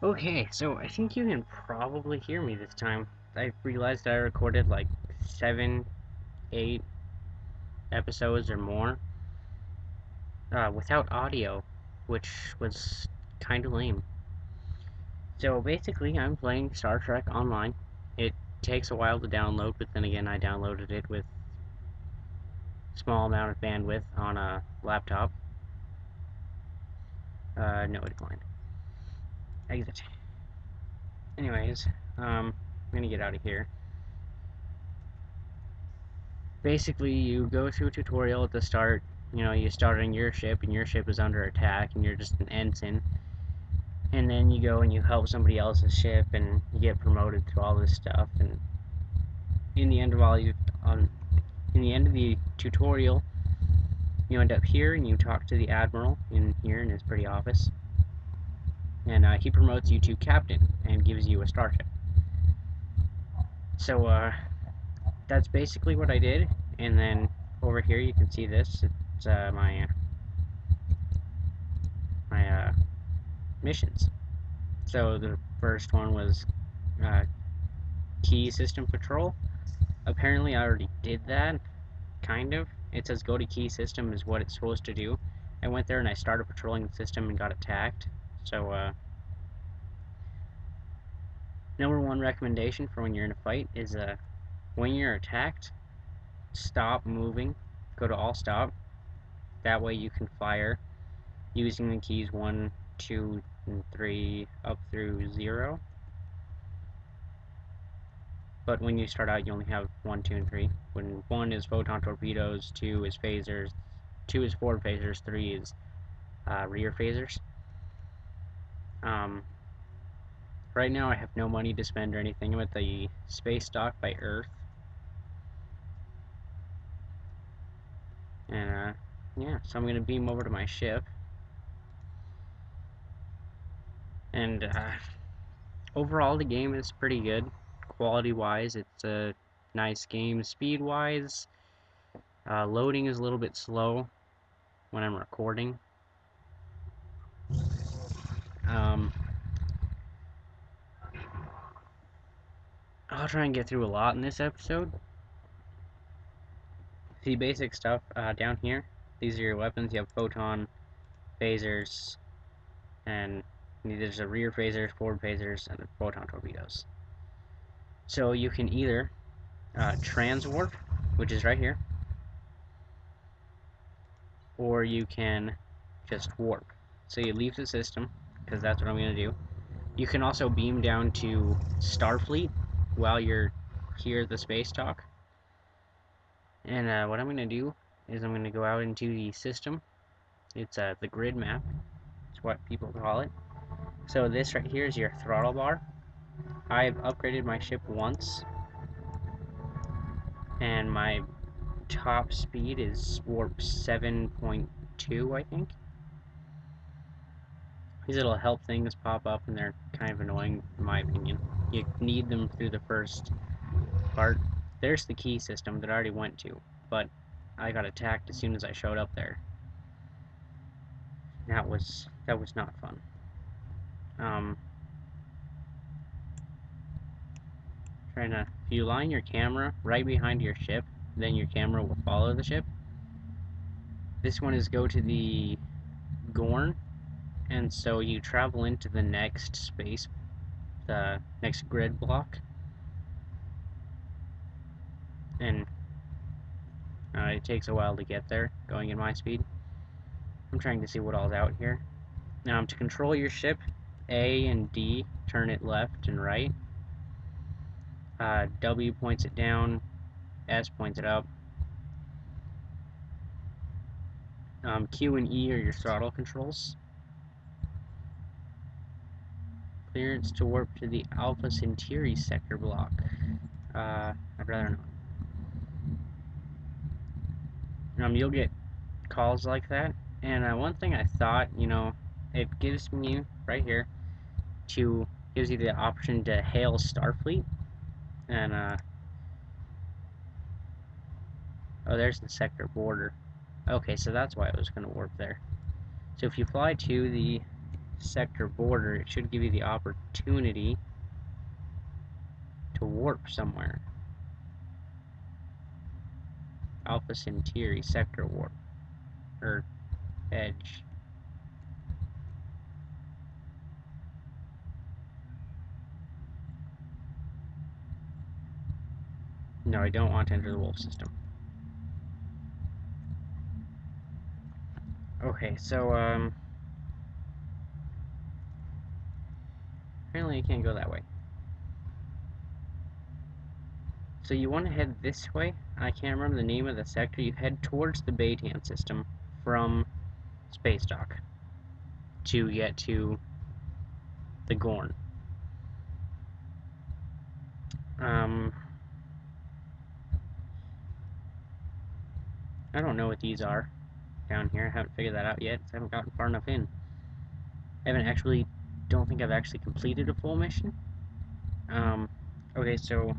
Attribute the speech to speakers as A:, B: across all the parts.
A: Okay, so I think you can probably hear me this time. I realized I recorded like 7, 8 episodes or more without audio, which was kind of lame. So basically, I'm playing Star Trek Online. It takes a while to download, but then again, I downloaded it with small amount of bandwidth on a laptop. No, it declined. Exit. Anyways, I'm gonna get out of here. Basically, you go through a tutorial at the start. You start on your ship, and your ship is under attack, and you're just an ensign. And then you go and you help somebody else's ship, and you get promoted through all this stuff. And in the end of in the end of the tutorial, you end up here, and you talk to the admiral in here in his pretty office, and he promotes you to captain and gives you a starship. So that's basically what I did. And then over here, you can see this. It's my missions. So the first one was key system patrol. Apparently I already did that, kind of. It says go to key system is what it's supposed to do. I went there and I started patrolling the system and got attacked. So number one recommendation for when you're in a fight is when you're attacked, stop moving, go to all stop. That way you can fire using the keys 1, 2, and 3 up through 0. But when you start out, you only have 1, 2, and 3. When 1 is photon torpedoes, 2 is phasers, 2 is forward phasers, 3 is rear phasers. Right now, I have no money to spend or anything. I'm at the space dock by Earth. And, yeah, so I'm going to beam over to my ship. And, overall, the game is pretty good. Quality-wise, it's a nice game. Speed-wise, loading is a little bit slow when I'm recording. I'll try and get through a lot in this episode. The basic stuff down here, these are your weapons. You have photon, phasers, and there's a rear phasers, forward phasers, and photon torpedoes. So you can either transwarp, which is right here, or you can just warp. So you leave the system, because that's what I'm going to do. You can also beam down to Starfleet while you're here at the space dock. And what I'm going to do is I'm going to go out into the system. It's the grid map. It's what people call it. So this right here is your throttle bar. I've upgraded my ship once, and my top speed is warp 7.2, I think. These little help things pop up, and they're kind of annoying, in my opinion. You need them through the first part. There's the key system that I already went to, but I got attacked as soon as I showed up there. That was not fun. If you line your camera right behind your ship, then your camera will follow the ship. This one is go to the Gorn, and so you travel into the next space, the next grid block, and it takes a while to get there, going at my speed. I'm trying to see what all's out here. Now, to control your ship, A and D turn it left and right. W points it down, S points it up. Q and E are your throttle controls. Clearance to warp to the Alpha Centauri sector block. I'd rather not. You'll get calls like that. And one thing I thought, it gives me right here gives you the option to hail Starfleet. And oh, there's the sector border. Okay, so that's why I was going to warp there. So if you fly to the sector border, it should give you the opportunity to warp somewhere. Alpha Centauri sector warp, or edge. No, I don't want to enter the wolf system. Okay, so, apparently I can't go that way. So you want to head this way. I can't remember the name of the sector. You head towards the Baytan system from Space Dock to get to the Gorn. I don't know what these are down here. I haven't figured that out yet. I haven't gotten far enough in. Don't think I've actually completed a full mission. Okay, so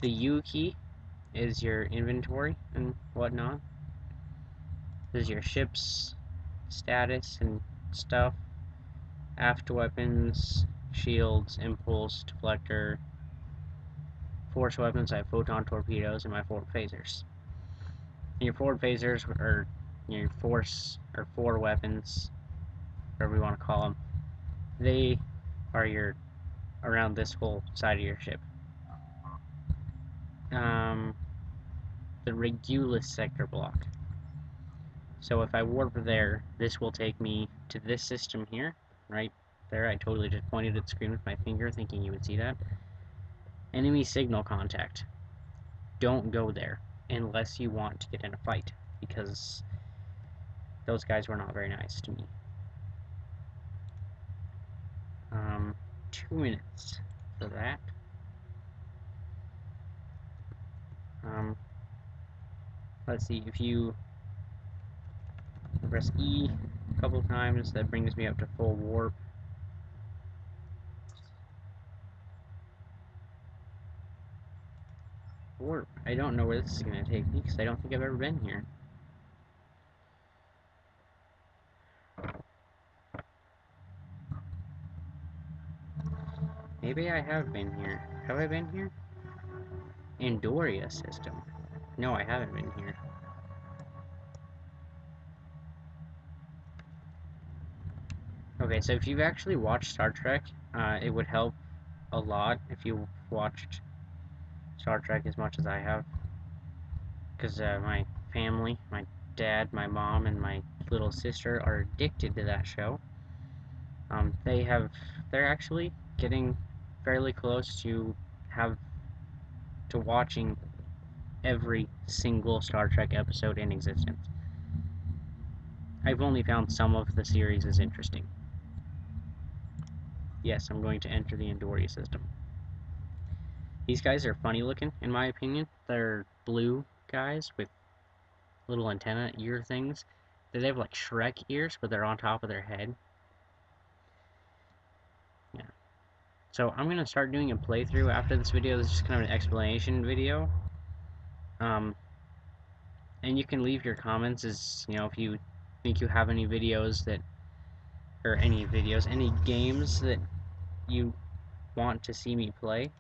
A: the U key is your inventory and whatnot. This is your ship's status and stuff. Aft weapons, shields, impulse, deflector. Force weapons, I have photon torpedoes and my forward phasers. And your forward phasers are your force or four weapons, whatever you want to call them. They are your around this whole side of your ship. The Regulus sector block. So if I warp there, this will take me to this system here, right there. I totally just pointed at the screen with my finger, thinking you would see that. Enemy signal contact. Don't go there unless you want to get in a fight, because those guys were not very nice to me. 2 minutes for that. Let's see, if you press E a couple times, that brings me up to full warp. Warp. I don't know where this is going to take me, because I don't think I've ever been here. Maybe I have been here. Have I been here? Andoria system. No, I haven't been here. Okay, so if you've actually watched Star Trek, it would help a lot if you watched Star Trek as much as I have. Because my family, my dad, my mom, and my little sister are addicted to that show. They're actually getting fairly close to watching every single Star Trek episode in existence. I've only found some of the series as interesting. Yes, I'm going to enter the Andoria system. These guys are funny looking, in my opinion. They're blue guys with little antenna ear things. They have like Shrek ears, but they're on top of their head. Yeah. So I'm going to start doing a playthrough after this video. This is just kind of an explanation video. And you can leave your comments as, if you think you have any videos any games that you want to see me play.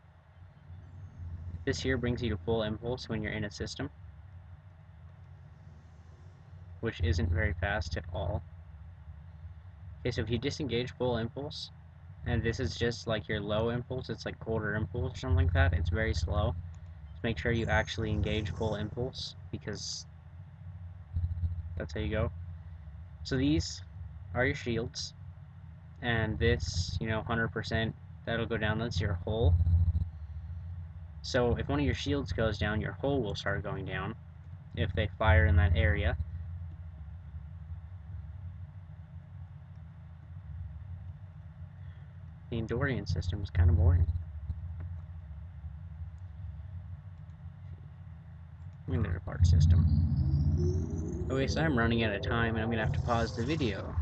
A: This here brings you to full impulse when you're in a system, which isn't very fast at all. Okay, so if you disengage full impulse, and this is just like your low impulse, it's like quarter impulse or something like that, it's very slow. Just make sure you actually engage full impulse, because that's how you go. So these are your shields, and this, 100%, that'll go down. That's your hull. So if one of your shields goes down, your hull will start going down if they fire in that area. The Andorian system is kind of boring. Another part system. Okay, so I'm running out of time and I'm going to have to pause the video.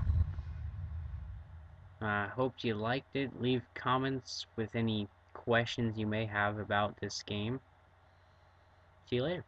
A: Hope you liked it. Leave comments with any questions you may have about this game. See you later.